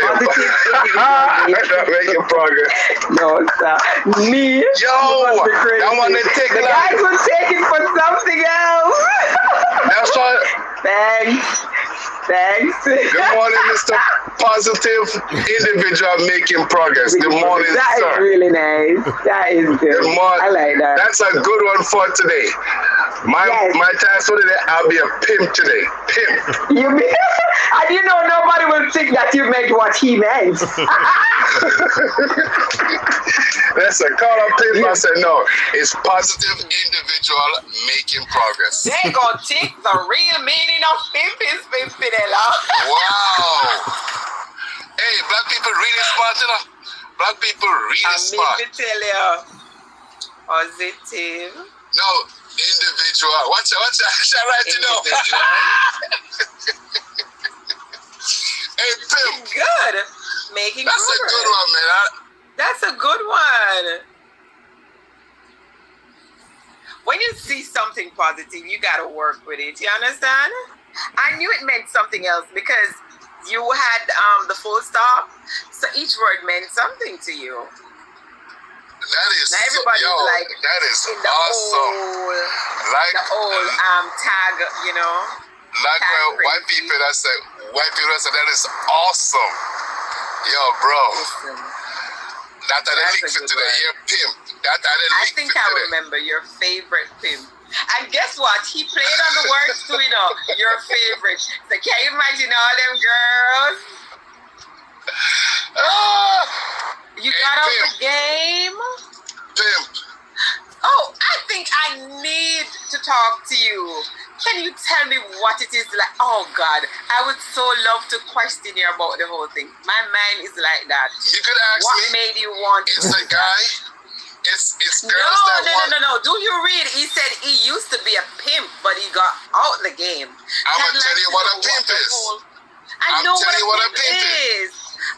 Positive Not making progress. No, stop. Me? Yo, that one they take the guys will take it for something else. That's what. Thanks. Good morning, Mr. Positive Individual making progress. Good morning, that sir. That is really nice. That is good. Good morning. I like that. That's a good one for today. My task for today, I'll be a pimp today. Pimp. You mean? And you know nobody will think that you meant what he meant. That's a call up pimp. I said no. It's positive individual making progress. They gonna take the real meaning of pimping. Wow. Hey, black people really smart, you know. Black people really smart. I tell you, positive. No, individual. Watch out. Shall right to know. Hey, pimp. Good. Making That's progress. a good one, man. That's a good one. When you see something positive, you gotta work with it. You understand? I knew it meant something else because you had the full stop, so each word meant something to you. That is now everybody's like that is in the awesome. The old tag, you know. Like white people that say that is awesome. Yo, bro. Listen, that I didn't link for today. You're pimp. I think I remember your favorite pimp. And guess what? He played on the words too, you know, your favorite. So can you imagine all them girls? You got up the game? Pimp. Oh, I think I need to talk to you. Can you tell me what it is like? Oh God, I would so love to question you about the whole thing. My mind is like that. You could ask what me. What made you want It's a guy. It's girls No. Do you read? He said he used to be a pimp, but he got out the game. I'm gonna tell you what a pimp is. I know what a pimp is.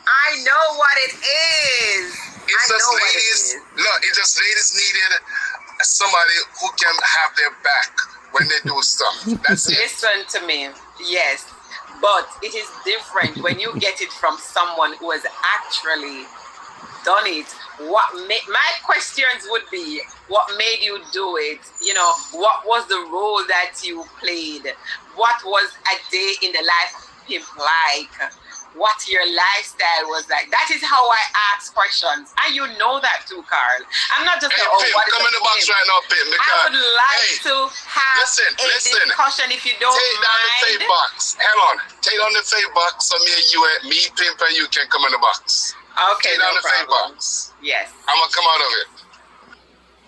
I know what it is. It's just ladies. Look, it's just ladies needed somebody who can have their back when they do stuff. That's it. Listen to me. Yes, but it is different when you get it from someone who has actually done it. My questions would be, what made you do it? You know, what was the role that you played? What was a day in the life of him like? What your lifestyle was like? That is how I ask questions, and you know that too, Carl. I'm not just Pim, what is come in the box right now, Pim. I would like to have a discussion if you don't take down the fake box. Hang on, take down the fake box so me, Pimp, and you can come in the box. Okay, take down the fake box. Yes. I'm gonna come out of it.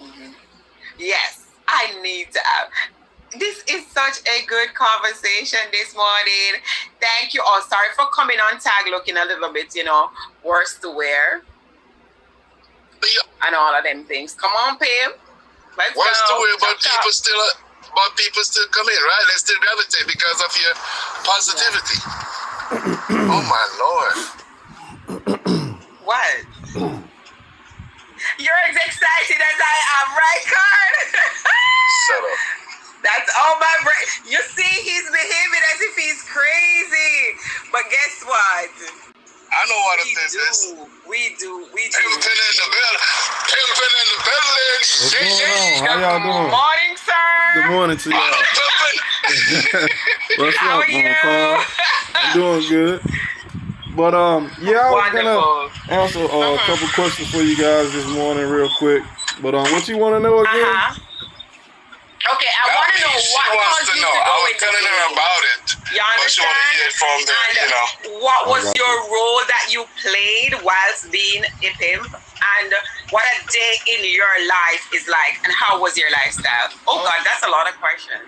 Mm-hmm. Yes, I need to have. This is such a good conversation this morning. Thank you all. Sorry for coming on tag looking a little bit, you know, worse to wear. And all of them things. Come on, Pim. Let's go. Worse to wear, but people still come in, right? They still gravitate because of your positivity. Oh my Lord. What? You're as excited as I am, right, Carl? Shut up. That's all my brain. You see, he's behaving as if he's crazy. But guess what? I know what it is. We do. Pimping in the building. What's going on? How y'all doing? Good morning, sir. Good morning to y'all. What's How up, are you? Carl? I'm doing good. But I was gonna answer a couple questions for you guys this morning, real quick. But what you want to know again? Okay, I want to know what caused you to go I was into telling her about it. You understand? But she wanted to hear it from the, you know. What was your role that you played whilst being a pimp? And what a day in your life is like, and how was your lifestyle? Oh God, that's a lot of questions.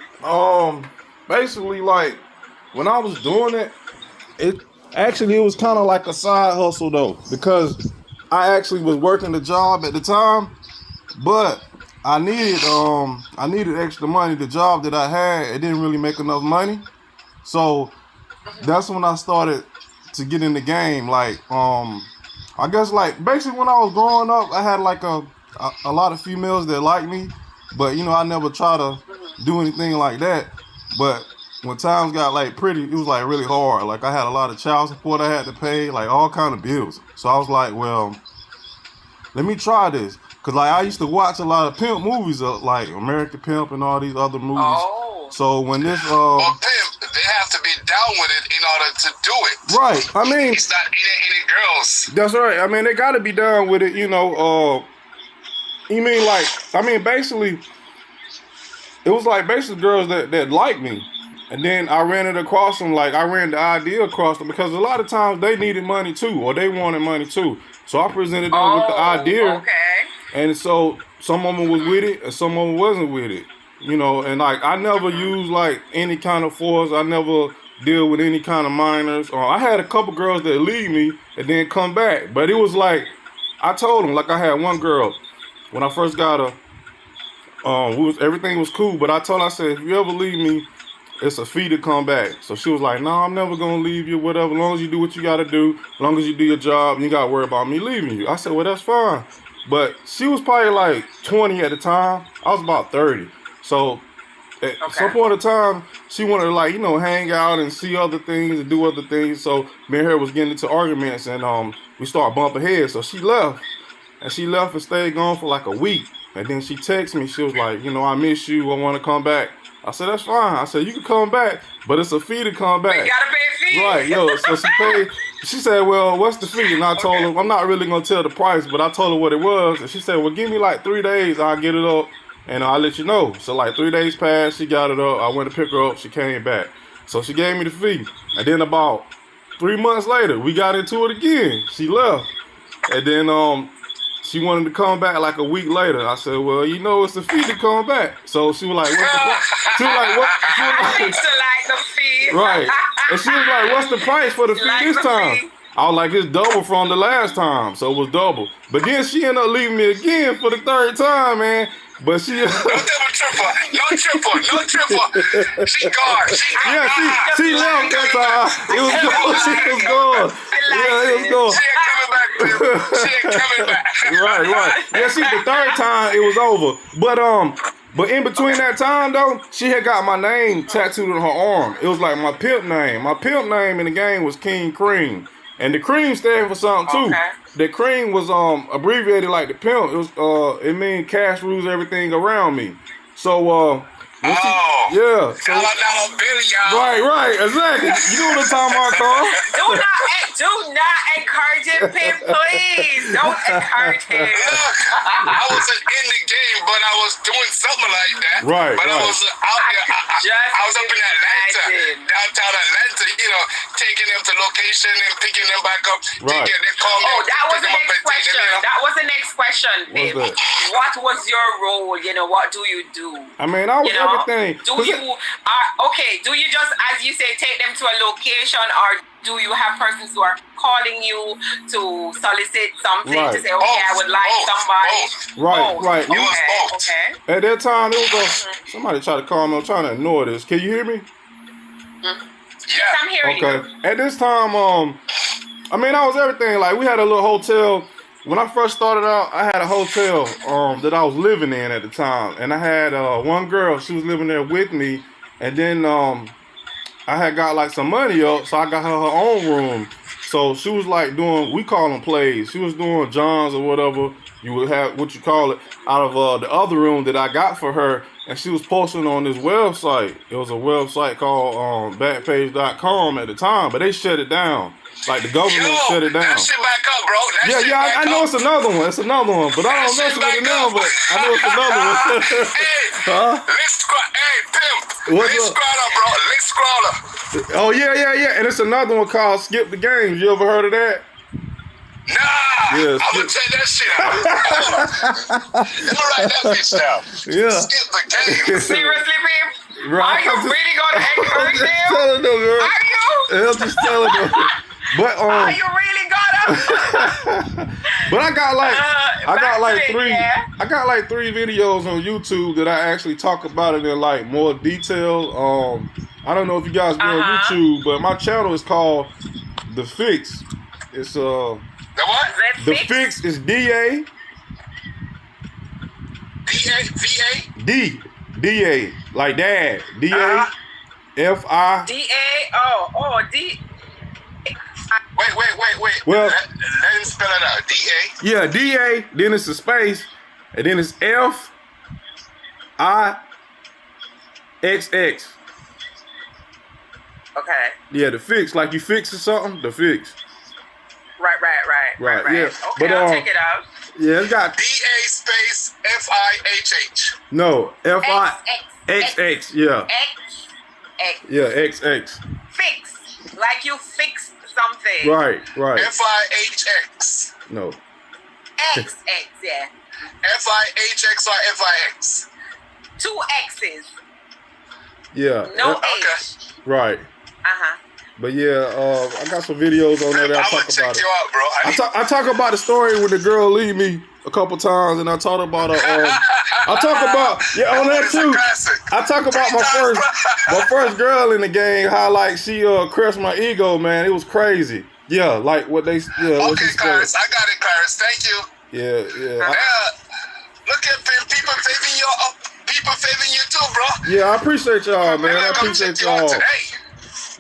Basically, like when I was doing it, it was kind of like a side hustle though, because I actually was working the job at the time, but I needed extra money. The job that I had, it didn't really make enough money, so that's when I started to get in the game. Like, I guess like basically when I was growing up, I had like a lot of females that liked me, but you know I never try to do anything like that. But when times got like pretty, it was like really hard. Like I had a lot of child support I had to pay, like all kind of bills. So I was like, well, let me try this. Cause like I used to watch a lot of pimp movies, like American Pimp and all these other movies. Oh. So when this, Well, pimp, they have to be down with it in order to do it. right? I mean, It's not any girls. that's right. I mean, they got to be down with it, you know. You mean like, I mean, basically, it was like basically girls that liked me. And then I ran it across them, like I ran the idea across them because a lot of times they needed money too, or they wanted money too. So I presented them with the idea, Okay. and so some of them was with it, and some of them wasn't with it. You know, and like I never used like any kind of force. I never deal with any kind of minors. I had a couple girls that leave me and then come back, but it was like I told them, like I had one girl when I first got her. Everything was cool, but I told her, I said, if you ever leave me, it's a fee to come back. So she was like, no, I'm never gonna leave you, whatever. As long as you do what you gotta do, as long as you do your job, you gotta worry about me leaving you. I said, well, that's fine. But she was probably like 20 at the time. I was about 30. So at some point in time, she wanted to like, you know, hang out and see other things and do other things. So me and her was getting into arguments and we started bumping heads. So she left. And she left and stayed gone for like a week. And then she texted me. She was like, you know, I miss you. I want to come back. I said, that's fine. I said, you can come back, but it's a fee to come back. You gotta pay a fee. Right, yo. So she paid. She said, well, what's the fee? And I told her, I'm not really going to tell the price, but I told her what it was. And she said, well, give me like 3 days. I'll get it up and I'll let you know. So like 3 days passed. She got it up. I went to pick her up. She came back. So she gave me the fee. And then about 3 months later, we got into it again. She left. And then, she wanted to come back like a week later. I said, well, you know, it's a fee to come back. So she was like, what's the price? She was like, what? She was I like, used to like the fee. right. And she was like, what's the price for the fee Like this the time? fee. I was like, it's double from the last time. So it was double. But then she ended up leaving me again for the third time, man. But she... No double triple. No triple. No triple. She gone. She gone. yeah, she left that time. It was gone. She was gone. Yeah, it was gone. She ain't coming back, baby. She ain't coming back. Right. Yeah, see, the third time it was over. But in between that time though, she had got my name tattooed on her arm. It was like my pimp name. My pimp name in the game was King Cream. And the cream stand for something too. Okay. The cream was abbreviated like the pimp. It was it mean cash rules everything around me. So yeah. So, $1 bill, y'all. right, exactly. You know what I'm talking about, Carl? Do not encourage him, Pimp, please. Don't encourage him. Look, I wasn't in the game, but I was doing something like that. Right, But I right. was out there. I was up in Atlanta, imagine. downtown Atlanta, you know, taking them to location and picking them back up. Right. They call me. Oh, that was pick the them up next and take them, question. you know. That was the next question, Pimp. What's What was your role? You know, what do you do? I mean, I was You know, everything. do you do you just, as you say, take them to a location, or do you have persons who are calling you to solicit something Right. to say, okay, I would like somebody? Right, Both. right. It was Okay, both. okay. At that time, it was somebody tried to call me. I'm trying to ignore this. Can you hear me? Yeah. I'm hearing you. Okay. At this time, I mean, I was everything. Like we had a little hotel. When I first started out, I had a hotel that I was living in at the time, and I had one girl. She was living there with me, and then I had got like some money up, so I got her own room. So she was like doing, we call them plays. She was doing Johns or whatever you would have, what you call it, out of the other room that I got for her. And she was posting on this website. It was a website called Backpage.com at the time, but they shut it down. Like the government shut it down. That shit back up, bro. That shit Yeah, back I know up. it's another one. It's another one, but I don't mess with it now. But I know it's another one. Hey, Huh? let's scroll. Hey, Pimp. What's Let's up? scroll up, bro. Let's scroll up. Oh yeah. And it's another one called Skip the Games. You ever heard of that? Nah, Yeah, I'm gonna check that shit out. Let me write that bitch down. Yeah. Skip the game. Seriously, Pimp? Right. Are you I'm just- really going to encourage I'm just them? telling them, girl. Are you? I'm just telling them. But Are you really gonna? but I got like back to it, yeah. I got like 3 videos on YouTube that I actually talk about it in like more detail. I don't know if you guys be on YouTube, but my channel is called The Fix. It's The what? The Fix is DA D-A-V-A? D DA like dad DA F-I. D-A, oh, D. Wait. Well- Let him spell it out. D-A. Yeah, D-A, then it's a space, and then it's F-I-X-X. Okay. Yeah, the fix, like you fixing something, the fix. Right. Right, yeah. Okay, But, I'll check it out. Yeah, it's got, D-A space F-I-H-H. no, F-I-X-X, yeah. X. Yeah, X-X. Fix. Like you fixed something. Right. F-I-H-X. No. X, yeah. F-I-H-X or F-I-X? 2 X's. Yeah. No Okay. H. Right. Uh-huh. But yeah, I got some videos on there that I I'm gonna talk check about it. you out, bro. I talk about the story when the girl leave me a couple times, and I talk about I talk about on that It's a too. classic. I talk about my first girl in the game, how like she crushed my ego, man. It was crazy. Yeah, like what they what Okay, she said. Clarence. I got it, Clarence. Thank you. Yeah. Look at people favoring you up. People favoring you too, bro. Yeah, I appreciate y'all, man. I I'm appreciate check you out y'all. today.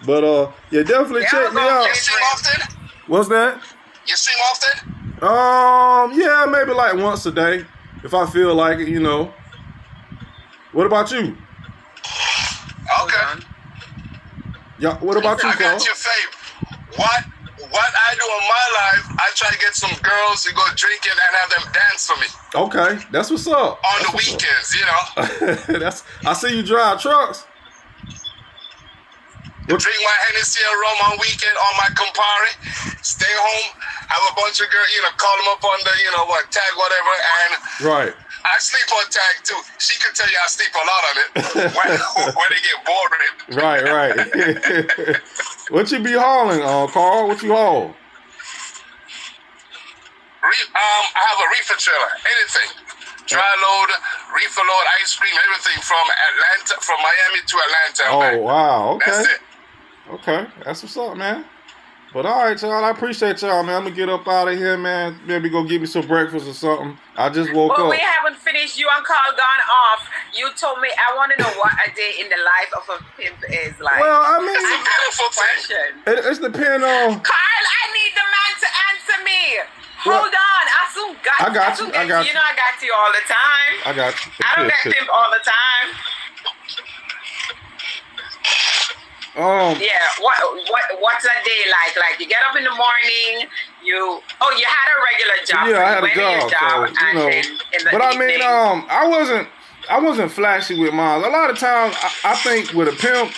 But yeah, definitely Yeah, check me I'll go out. You stream often? What's that? You stream often? Yeah, maybe like once a day if I feel like it, you know. What about you? Okay. Yeah, what about you, I got Paul? you, Fabe. What I do in my life, I try to get some girls to go drinking and have them dance for me Okay, that's what's up. on the weekends, you know. That's I see you drive trucks. Drink my Hennessy and rum on weekend on my Campari. Stay home, have a bunch of girls, you know, call them up on the, tag, whatever, and Right. I sleep on tag too. She can tell you I sleep a lot on it when they get boring. Right. What you be hauling, Carl? What you haul? I have a reefer trailer, anything. Dry load, reefer load, ice cream, everything from Miami to Atlanta. Oh man. wow. That's Okay. it. Okay. That's what's up, man. But all right, y'all. I appreciate y'all, man. I'm gonna get up out of here, man. Maybe go get me some breakfast or something. I just woke But up. we haven't finished. You and Carl gone off. You told me I want to know what a day in the life of a pimp is like. Well, I mean, I have a beautiful thing. question. it's depend on. Carl, I need the man to answer me. Hold on. I soon got I got you. I got you. you. know I got you all the time. I got you. I don't get pimp all the time. Yeah. What's a day like? Like you get up in the morning. You had a regular job. Yeah, I had a You went to your job, so, and you know. then in the But I mean, evening- I wasn't flashy with mine. A lot of times, I think with a pimp,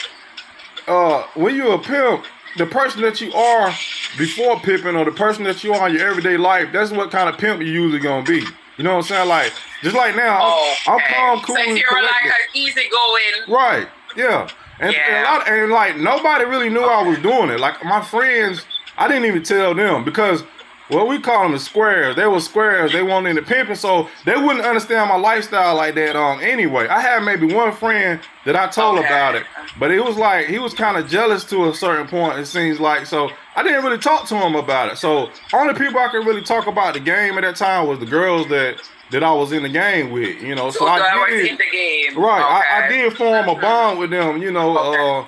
when you're a pimp, the person that you are before pimping, or the person that you are in your everyday life, that's what kind of pimp you usually gonna be. You know what I'm saying? Like, just like now, I'm okay. calm, cool, So if and you're like collected. an easygoing. Right. Yeah. And like nobody really knew I was doing it. Like my friends, I didn't even tell them because we call them the squares. They were squares. They wanted into pimping, so they wouldn't understand my lifestyle like that. Anyway, I had maybe one friend that I told about it, but it was like he was kind of jealous to a certain point. It seems like, so I didn't really talk to him about it. So only people I could really talk about the game at that time was the girls that I was in the game with, you know. So I was did, in the game. right. Okay. I did form a bond with them, you know.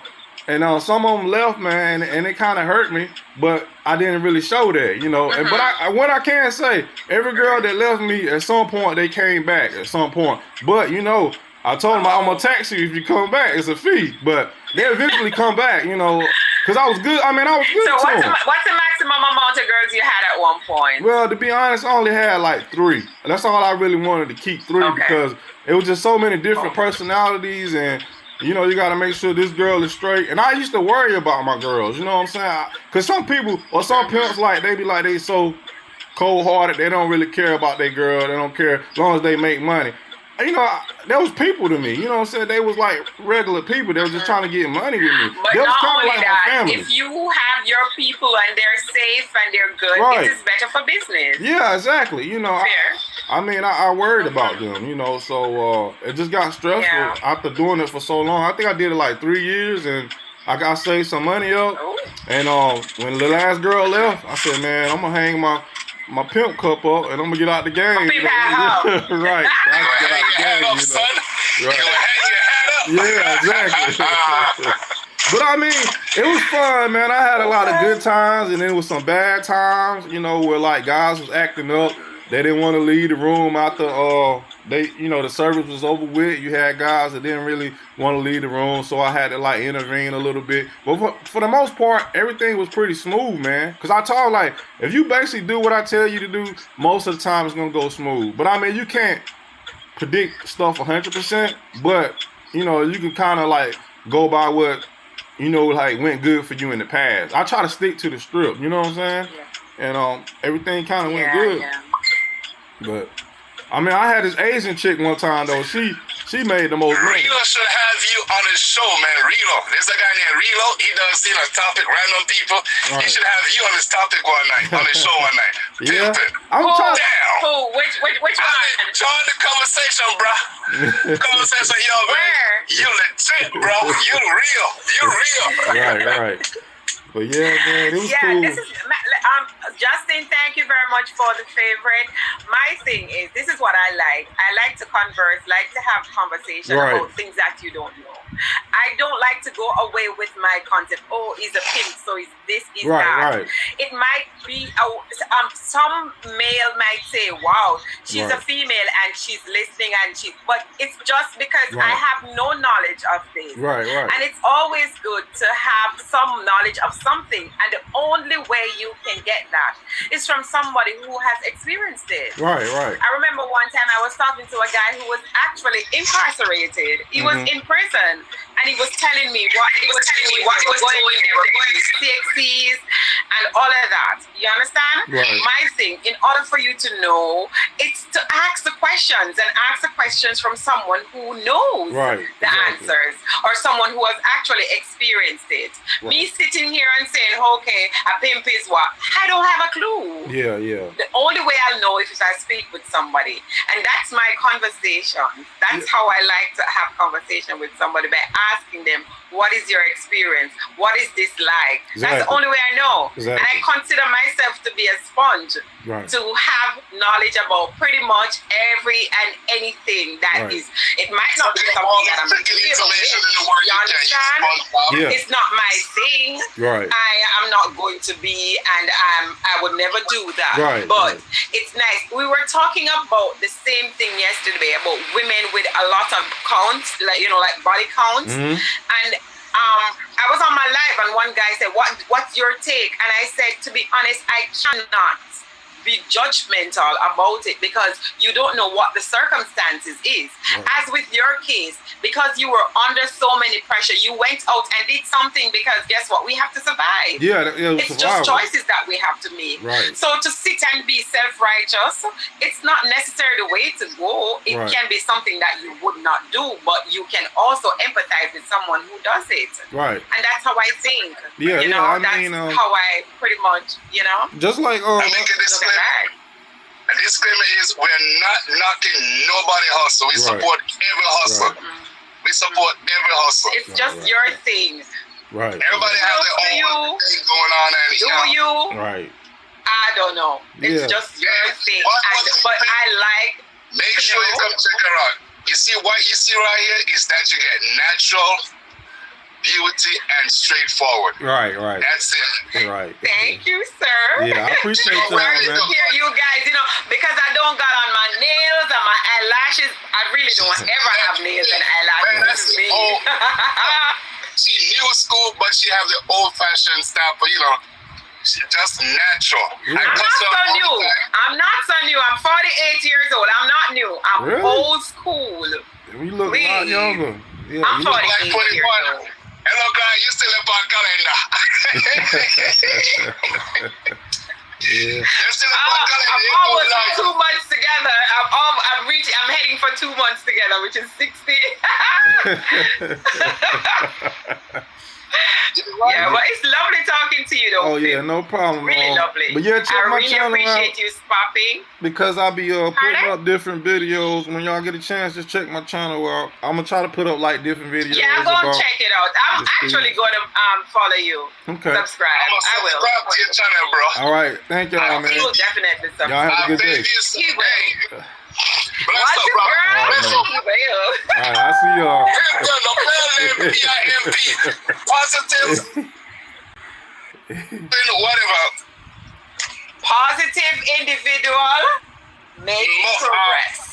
And some of them left, man, and it kind of hurt me, but I didn't really show that, you know. And, but what I can say, every girl that left me, at some point they came back at some point. But you know, I told them I'm gonna tax you if you come back. It's a fee, but they eventually come back, you know, because I was good. I mean, I was good So to what's them. what's the maximum amount of girls you had at one point? Well, to be honest, I only had like 3. That's all I really wanted to keep 3 because it was just so many different personalities, and you know, you got to make sure this girl is straight. And I used to worry about my girls, you know what I'm saying? Because some people or some pimps, like, they be like, they so cold-hearted, they don't really care about their girl. They don't care as long as they make money. And, you know, there was people to me, you know what I'm saying? They was like regular people. They was just trying to get money with me. But They was not kinda only like my that, family. if you have your people and they're safe and they're good, Right. it is better for business. Yeah, exactly. You know, Fair. I worried about them, you know, so it just got stressful after doing it for so long. I think I did it like 3 years, and I got saved some money up. Ooh. And when the last girl left, I said, man, I'm gonna hang my pimp cup up, and I'm gonna get out the game. Pimp hat up. Right. I You get out hang the your head game, up, you son. know. You hang your head up. Yeah, exactly. But I mean, it was fun, man. I had a lot of good times, and then was some bad times, you know, where like guys was acting up. They didn't want to leave the room after the service was over with. You had guys that didn't really want to leave the room, so I had to like intervene a little bit. But for the most part, everything was pretty smooth, man. Cause I told like, if you basically do what I tell you to do, most of the time it's gonna go smooth. But I mean, you can't predict stuff 100%, but you know, you can kind of like go by what like went good for you in the past. I try to stick to the script, you know what I'm saying? Yeah. And everything kind of went good. Yeah. But I mean, I had this Asian chick one time though. She made the most money. Relo should have you on his show, man. Relo. There's a guy named Relo. He does, topic random people. Right. He should have you on his topic one night, on his show one night. Yeah. Pimpin'. I'm trying. Down. Who? Which one? Join the conversation, bro. Conversation, yo, man. Where? You legit, bro. You real. You real. Right. But yeah, man, it was cool. This is Justin. Thank you very much for the favorite. My thing is, this is what I like. I like to converse, like to have conversation Right. about things that you don't know. I don't like to go away with my concept. Oh, he's a pimp, so he's this, he's that. Right. It might be some male might say, "Wow, she's a Right. female and she's listening," but it's just because I Right. have no knowledge of this. Right. And it's always good to have some knowledge of something. And the only way you can get that is from somebody who has experienced it. Right. I remember one time I was talking to a guy who was actually incarcerated. He was in prison. And he was telling me what he was doing. They were going CXCs and all of that. You understand? Right. My thing, in order for you to know, it's to ask the questions and ask the questions from someone who knows the answers or someone who has actually experienced it. Right. Me sitting here and saying, okay, a pimp is what? I don't have a clue. Yeah. The only way I'll know is if I speak with somebody. And that's my conversation. That's how I like to have conversation with somebody, by asking them, what is your experience? What is this like? Exactly. That's the only way I know. Exactly. And I consider myself to be a sponge to have knowledge about pretty much every and anything that is. It might not be something that I'm information in the world. You understand? Yeah. It's not my thing. Right. I am not going to be, and I would never do that. Right, But right. it's nice. We were talking about the same thing yesterday about women with a lot of counts, like body counts. And I was on my live, and one guy said, "What's your take?" And I said, to be honest, I cannot be judgmental about it because you don't know what the circumstances is. As with your case, because you were under so many pressure, you went out and did something because guess what? We have to survive. Yeah. It's just choices that we have to make. Right. So to sit and be self-righteous, it's not necessarily the way to go. It can be something that you would not do, but you can also empathize with someone who does it. Right. And that's how I think. Yeah, that's how I pretty much, just like I make a disclaimer. A disclaimer is we're not knocking nobody hustle. We support every hustle. We support every hustle. It's just your thing. Right. Everybody has their own thing going on, and you? Right. I don't know. It's just your thing. But I like. Make sure you come check her out. You see what you see right here is that you get natural beauty and straightforward. Right. That's it. Right. Thank you, sir. Yeah, I appreciate that, Sorry man. to hear you guys, because I don't got on my nails and my eyelashes. I really don't ever have nails and eyelashes. This is me. She new school, but she have the old-fashioned style, but she just natural. Yeah. I'm not so new. I'm 48 years old. I'm not new. I'm Really? old school. You look a lot younger. Yeah, I'm you look 48 years old. Hello, guy. You still up on calendar? Yeah. You're still up on calendar. I'm almost 2 months together. I'm heading for 2 months together, which is 60. Yeah, but it's lovely talking to you, though. Oh yeah, no problem. Really lovely. But yeah, check my channel I really out appreciate you stopping. because I'll be putting up different videos. When y'all get a chance, just check my channel out. I'm gonna try to put up like different videos. Yeah, I'm gonna check it out. I'm actually gonna follow you. Okay. Subscribe. I will. Subscribe to your channel, bro. All right. Thank y'all, man. He will definitely subscribe. Y'all have a good day. He will. Bless Watch up, it, bro. girl. Bless up. Keep it up. All right, I see y'all. Girl, no player name PIMP. Positive. Whatever. Positive individual making More, progress.